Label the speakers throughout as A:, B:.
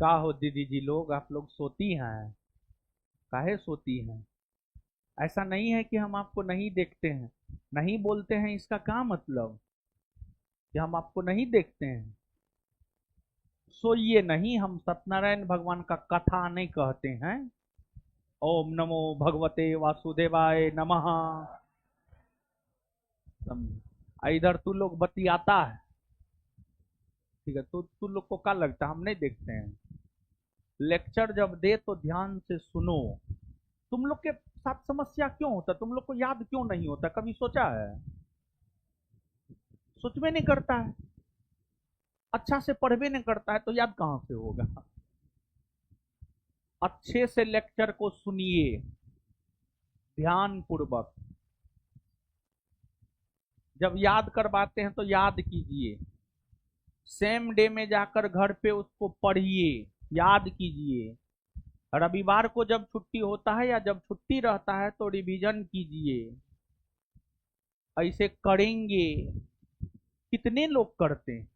A: का हो दीदी जी लोग, आप लोग सोती हैं? काहे सोती हैं? ऐसा नहीं है कि हम आपको नहीं देखते हैं, नहीं बोलते हैं, इसका क्या मतलब कि हम आपको नहीं देखते हैं? सोइए नहीं, हम सत्यनारायण भगवान का कथा नहीं कहते हैं। ओम नमो भगवते वासुदेवाय नमः। इधर तू लोग बतियाता है, ठीक है? तो तू लोग को क्या लगता है हम नहीं देखते हैं? लेक्चर जब दे तो ध्यान से सुनो। तुम लोग के साथ समस्या क्यों होता, तुम लोग को याद क्यों नहीं होता, कभी सोचा है? सोच में नहीं करता है, अच्छा से पढ़वे नहीं करता है, तो याद कहां से होगा? अच्छे से लेक्चर को सुनिए, ध्यान पूर्वक। जब याद करवाते हैं तो याद कीजिए, सेम डे में जाकर घर पे उसको पढ़िए, याद कीजिए। रविवार को जब छुट्टी होता है या जब छुट्टी रहता है तो रिवीजन कीजिए। ऐसे करेंगे। कितने लोग करते हैं?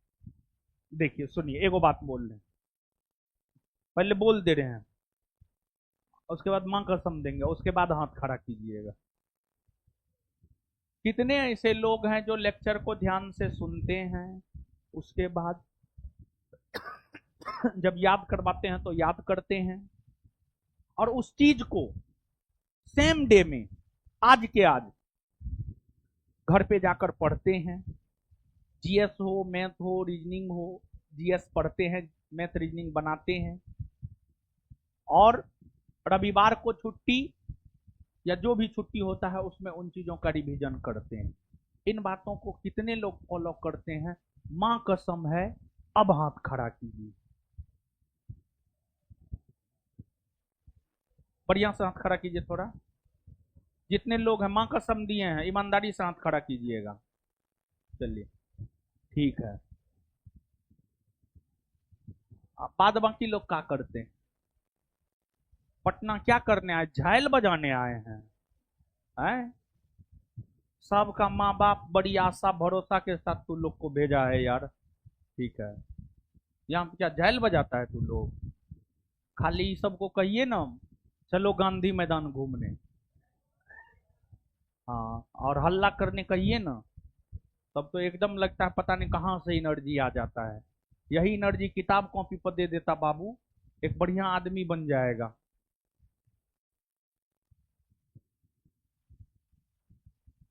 A: देखिए सुनिए, एगो बात बोल रहे हैं, पहले बोल दे रहे हैं, उसके बाद मां कसम देंगे, उसके बाद हाथ खड़ा कीजिएगा। कितने ऐसे लोग हैं जो लेक्चर को ध्यान से सुनते हैं, उसके बाद जब याद करवाते हैं तो याद करते हैं, और उस चीज को सेम डे में, आज के आज, घर पे जाकर पढ़ते हैं। जीएस हो, मैथ हो, रीजनिंग हो, जीएस पढ़ते हैं, मैथ रीजनिंग बनाते हैं, और रविवार को छुट्टी या जो भी छुट्टी होता है उसमें उन चीजों का रिवीजन करते हैं। इन बातों को कितने लोग फॉलो करते हैं? मां कसम है। अब हाथ खड़ा कीजिए, बढ़िया से हाथ खड़ा कीजिए थोड़ा। जितने लोग हैं मां कसम दिए हैं, ईमानदारी से हाथ खड़ा कीजिएगा। चलिए ठीक है। बाद बाकी लोग क्या करते हैं? पटना क्या करने आए, झाइल बजाने आए हैं? सबका माँ बाप बड़ी आशा भरोसा के साथ तू लोग को भेजा है यार, ठीक है? यहाँ पे क्या झाइल बजाता है तू लोग? खाली सबको कहिए ना, चलो गांधी मैदान घूमने। हाँ, और हल्ला करने कहिए ना, तब तो एकदम लगता है पता नहीं कहाँ से एनर्जी आ जाता है। यही एनर्जी किताब कॉपी पर दे देता बाबू, एक बढ़िया आदमी बन जाएगा।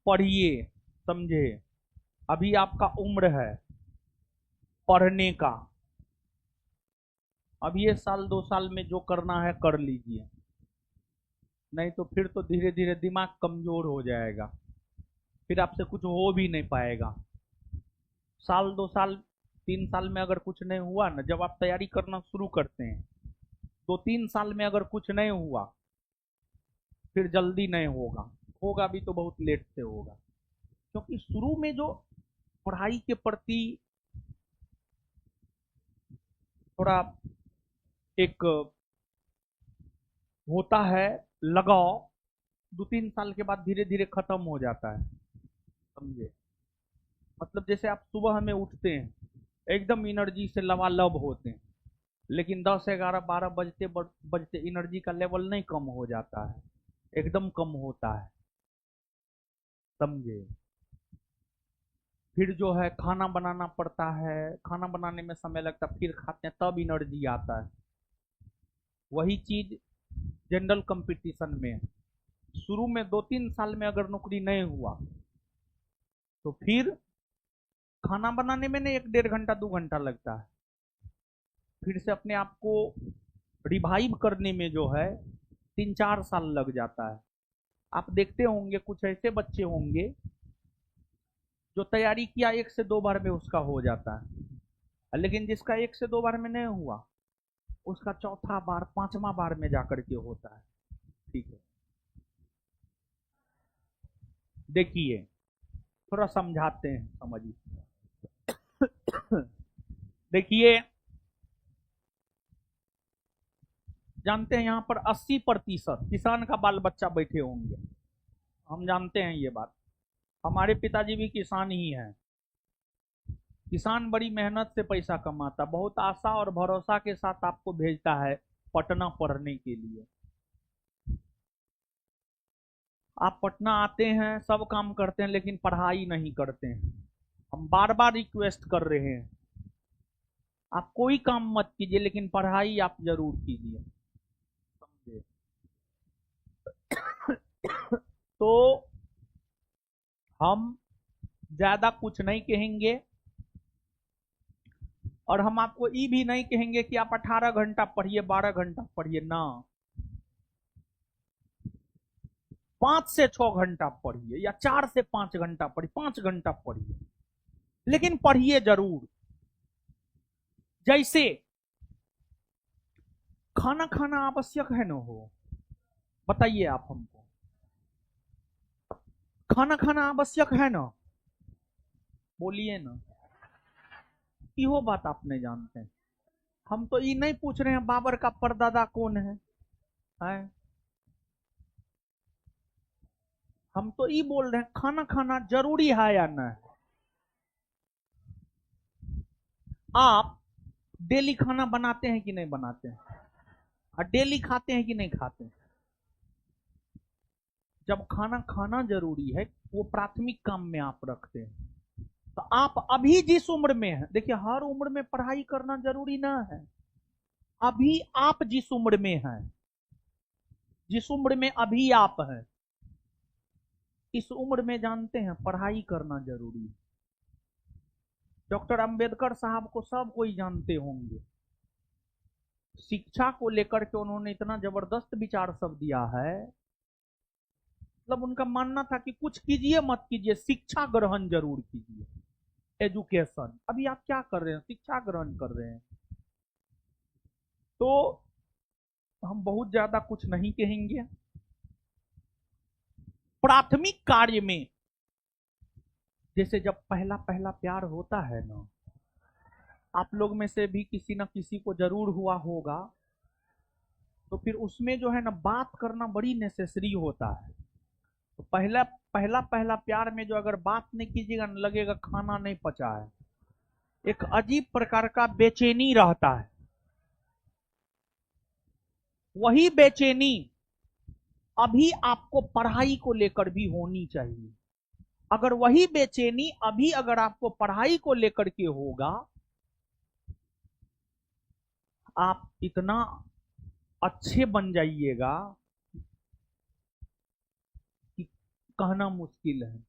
A: पढ़िए, समझे, अभी आपका उम्र है पढ़ने का। अब ये साल 2 साल में जो करना है कर लीजिए, नहीं तो फिर तो धीरे धीरे दिमाग कमजोर हो जाएगा, फिर आपसे कुछ हो भी नहीं पाएगा। साल 2 साल 3 साल में अगर कुछ नहीं हुआ ना, जब आप तैयारी करना शुरू करते हैं, 2-3 साल में अगर कुछ नहीं हुआ, फिर जल्दी नहीं होगा, होगा भी तो बहुत लेट से होगा। क्योंकि शुरू में जो पढ़ाई के प्रति थोड़ा एक होता है लगाव, 2-3 साल के बाद धीरे धीरे खत्म हो जाता है, समझे? मतलब जैसे आप सुबह में उठते हैं, एकदम एनर्जी से लबालब होते हैं, लेकिन 10, 11, 12 बजते बजते एनर्जी का लेवल नहीं कम हो जाता है, एकदम कम होता है, समझे? फिर जो है खाना बनाना पड़ता है, खाना बनाने में समय लगता है, फिर खाते हैं तब एनर्जी आता है। वही चीज जनरल कंपटीशन में है। शुरू में 2-3 साल में अगर नौकरी नहीं हुआ, तो फिर खाना बनाने में नहीं 1-1.5 घंटा 2 घंटा लगता है, फिर से अपने आप को रिवाइव करने में जो है 3-4 साल लग जाता है। आप देखते होंगे कुछ ऐसे बच्चे होंगे जो तैयारी किया 1 से 2 बार में उसका हो जाता है, लेकिन जिसका 1 से 2 बार में नहीं हुआ, उसका चौथा बार 5वां बार में जाकर के होता है, ठीक है? देखिए, थोड़ा समझाते हैं, समझिए। देखिए, जानते हैं यहाँ पर 80% किसान का बाल बच्चा बैठे होंगे, हम जानते हैं ये बात, हमारे पिताजी भी किसान ही हैं, किसान बड़ी मेहनत से पैसा कमाता, बहुत आशा और भरोसा के साथ आपको भेजता है पटना पढ़ने के लिए। आप पटना आते हैं, सब काम करते हैं, लेकिन पढ़ाई नहीं करते हैं। हम बार बार रिक्वेस्ट कर रहे हैं, आप कोई काम मत कीजिए, लेकिन पढ़ाई आप जरूर कीजिए, समझे? तो हम ज्यादा कुछ नहीं कहेंगे, और हम आपको ये भी नहीं कहेंगे कि आप 18 घंटा पढ़िए, 12 घंटा पढ़िए ना। 5 से 6 घंटा पढ़िए, या 4 से 5 घंटा पढ़िए, 5 घंटा पढ़िए, लेकिन पढ़िए जरूर। जैसे खाना खाना आवश्यक है ना हो, बताइए आप हमको, खाना खाना आवश्यक है ना? बोलिए ना। इहो बात आप नहीं जानते हैं। हम तो ये नहीं पूछ रहे हैं बाबर का परदादा कौन है? हम तो ये बोल रहे हैं खाना खाना जरूरी है या नहीं। आप डेली खाना बनाते हैं कि नहीं बनाते हैं? और डेली खाते हैं कि नहीं खाते हैं? जब खाना खाना जरूरी है, वो प्राथमिक काम में आप रखते हैं, तो आप अभी जिस उम्र में हैं, देखिए हर उम्र में पढ़ाई करना जरूरी ना है। अभी आप जिस उम्र में हैं, जिस उम्र में अभी आप हैं, इस उम्र में जानते हैं पढ़ाई करना जरूरी है। डॉक्टर अंबेडकर साहब को सब कोई जानते होंगे। शिक्षा को लेकर के उन्होंने इतना जबरदस्त विचार सब दिया है। मतलब उनका मानना था कि कुछ कीजिए मत कीजिए, शिक्षा ग्रहण जरूर कीजिए। एजुकेशन, अभी आप क्या कर रहे हैं? शिक्षा ग्रहण कर रहे हैं। तो हम बहुत ज्यादा कुछ नहीं कहेंगे। प्राथमिक कार्य में, जैसे जब पहला पहला प्यार होता है ना, आप लोग में से भी किसी ना किसी को जरूर हुआ होगा, तो फिर उसमें जो है ना बात करना बड़ी नेसेसरी होता है। तो पहला पहला पहला प्यार में जो अगर बात नहीं कीजिएगा, लगेगा खाना नहीं पचा है, एक अजीब प्रकार का बेचैनी रहता है। वही बेचैनी अभी आपको पढ़ाई को लेकर भी होनी चाहिए। अगर वही बेचैनी अभी अगर आपको पढ़ाई को लेकर के होगा, आप इतना अच्छे बन जाइएगा कि कहना मुश्किल है।